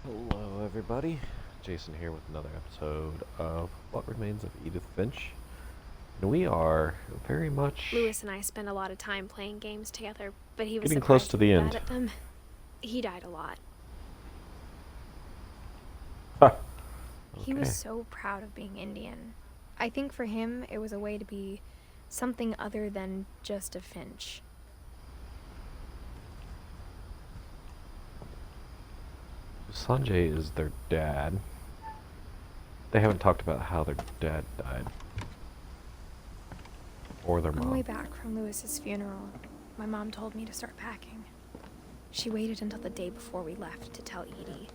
Hello, everybody. Jason here with another episode of What Remains of Edith Finch. And we are very much Lewis and I spent a lot of time playing games together, but he was getting close to the surprisingly end. bad at them. He died a lot. Ha! He was so proud of being Indian. I think for him, it was a way to be something other than just a Finch. Sanjay is their dad. They haven't talked about how their dad died. Or their On the mom. way back from Lewis's funeral, my mom told me to start packing. She waited until the day before we left to tell Edie.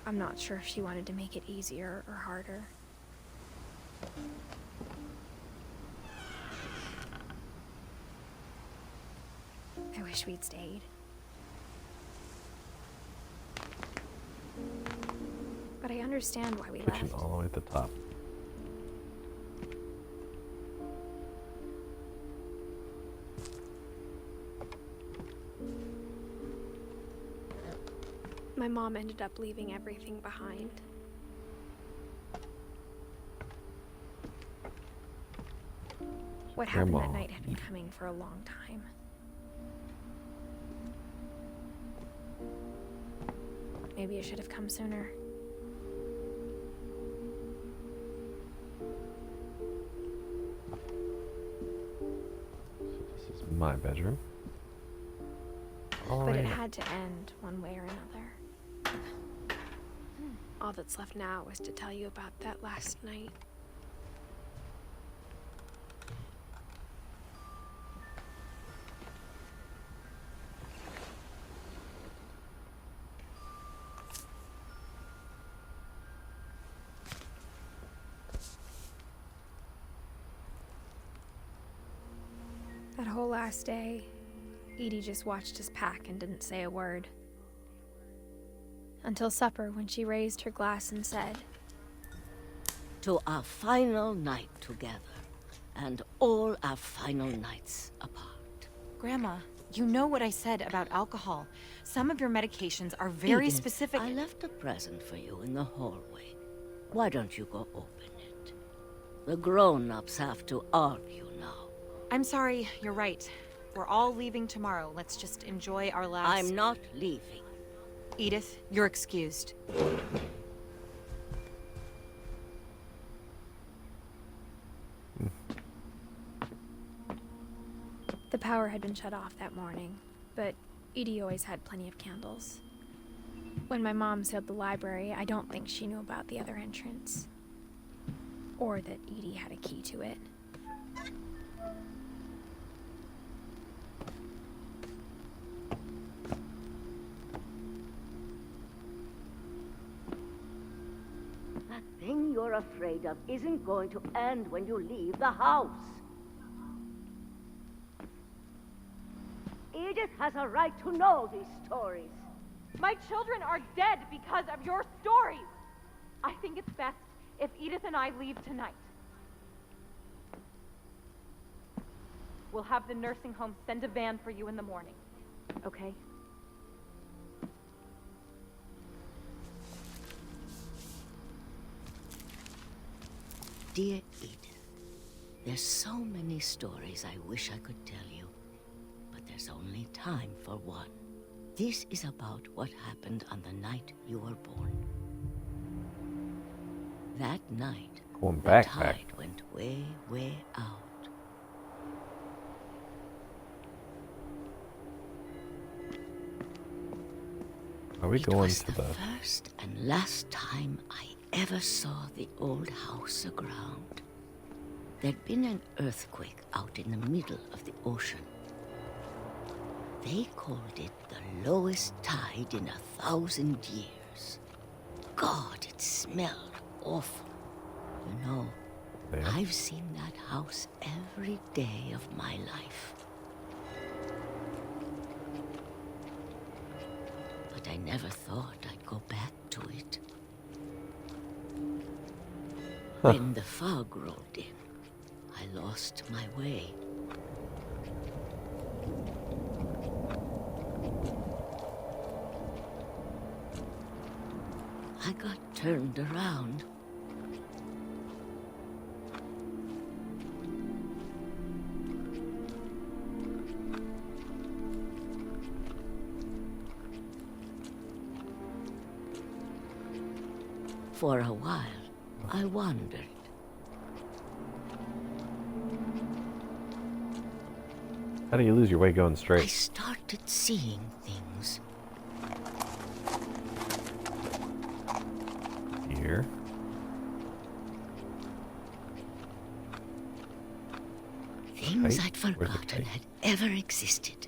I'm not sure if she wanted to make it easier or harder. I wish we'd stayed. But I understand why we Kitchen left. all the way at the top. My mom ended up leaving everything behind. What happened that night had been coming for a long time. Maybe it should have come sooner. So this is my bedroom. But it had to end one way or another. All that's left now is to tell you about that last night. That whole last day, Edie just watched us pack and didn't say a word. Until supper, when she raised her glass and said, "To our final night together, and all our final nights apart." Grandma, you know what I said about alcohol. Some of your medications are very Edith, specific. I left a present for you in the hallway. Why don't you go open it? The grown-ups have to argue now. I'm sorry, you're right. We're all leaving tomorrow. Let's just enjoy our last... I'm not leaving. Edith, you're excused. the power had been shut off that morning, but Edie always had plenty of candles. When my mom sealed the library, I don't think she knew about the other entrance. Or that Edie had a key to it. That thing you're afraid of isn't going to end when you leave the house. Edith has a right to know these stories. My children are dead because of your stories. I think it's best if Edith and I leave tonight. We'll have the nursing home send a van for you in the morning, okay? Dear Edith, there's so many stories I wish I could tell you, but there's only time for one. This is about what happened on the night you were born. That night, Going the back. tide went way, way out. Are we It going was to the the... first and last time I ever saw the old house aground. There'd been an earthquake out in the middle of the ocean. They called it the lowest tide in 1,000 years. God, it smelled awful. You know, Yeah. I've seen that house every day of my life. But I never thought I'd go back to it. When the fog rolled in, I lost my way. I got turned around. For a while, I wandered. How do you lose your way going I straight? started seeing things. Here. Things Kite? I'd Where's the forgotten kite? had ever existed.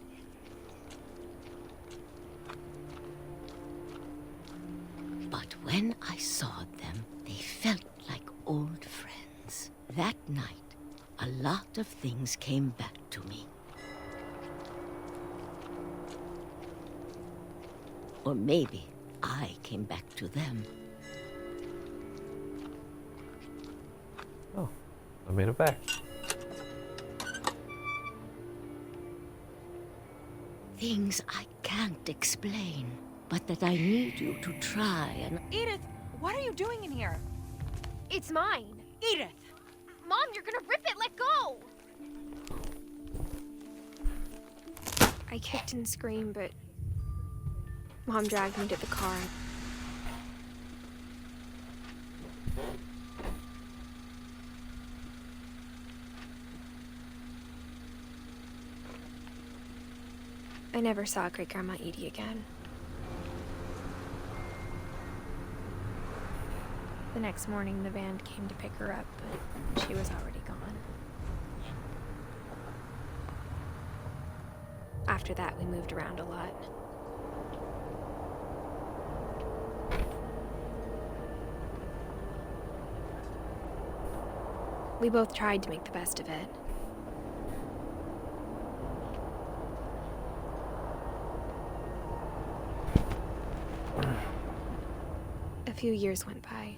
But when I saw them, they felt like old friends. That night, a lot of things came back to me. Or maybe I came back to them. Oh, I made it back. Things I can't explain, but that I need you to try and... Edith, what are you doing in here? It's mine. Edith! Mom, you're gonna rip it. Let go. I kicked and screamed, but Mom dragged me to the car. I never saw Great Grandma Edie again. The next morning, the van came to pick her up, but she was already gone. After that, we moved around a lot. We both tried to make the best of it. A few years went by.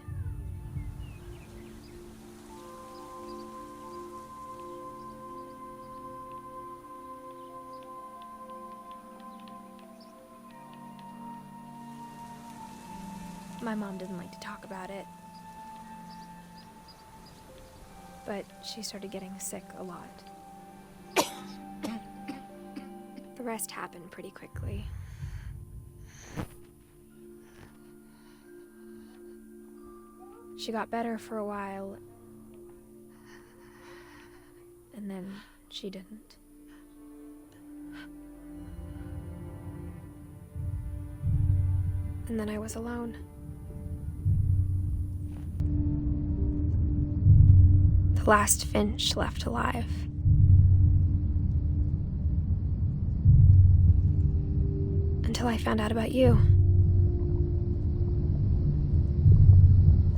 My mom didn't like to talk about it. But she started getting sick a lot. The rest happened pretty quickly. She got better for a while, and then she didn't. And then I was alone. The last Finch left alive. Until I found out about you.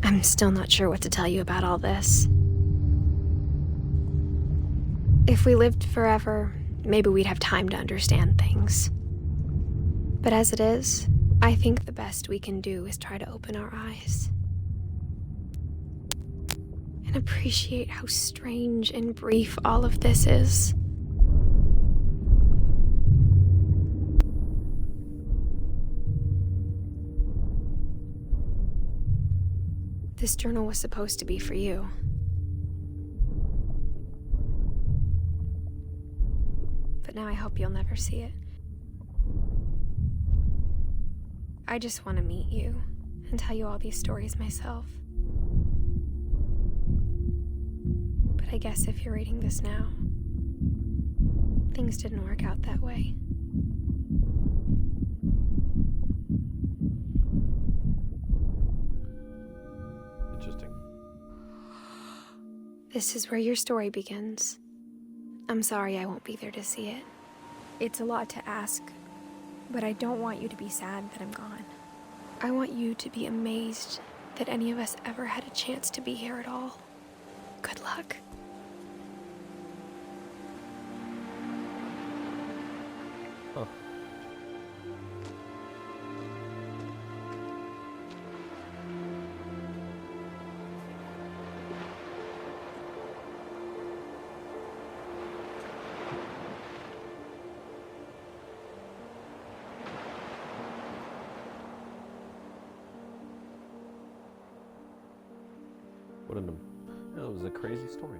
I'm still not sure what to tell you about all this. If we lived forever, maybe we'd have time to understand things. But as it is, I think the best we can do is try to open our eyes. And appreciate how strange and brief all of this is. This journal was supposed to be for you. But now I hope you'll never see it. I just want to meet you and tell you all these stories myself. But I guess if you're reading this now, things didn't work out that way. Interesting. This is where your story begins. I'm sorry I won't be there to see it. It's a lot to ask, but I don't want you to be sad that I'm gone. I want you to be amazed that any of us ever had a chance to be here at all. Good luck. Huh. What an, it was a crazy story.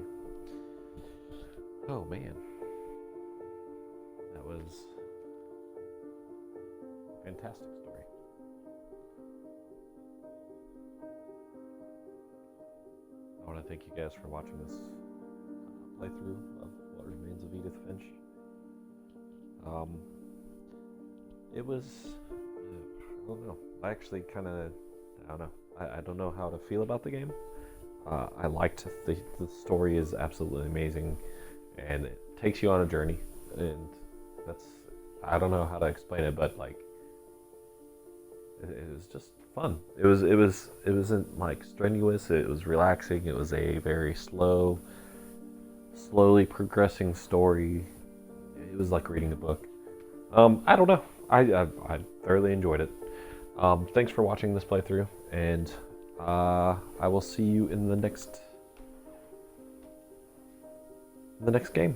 Oh man, that was a fantastic story. I want to thank you guys for watching this playthrough of What Remains of Edith Finch. It was, I don't know, I actually kind of, I don't know, I don't know how to feel about the game. I liked the story is absolutely amazing, and it takes you on a journey, and that's, I don't know how to explain it, but like, it was just fun. It wasn't like strenuous. It was relaxing. It was a very slowly progressing story. It was like reading a book. I don't know. I thoroughly enjoyed it. Thanks for watching this playthrough, and I will see you in the next game.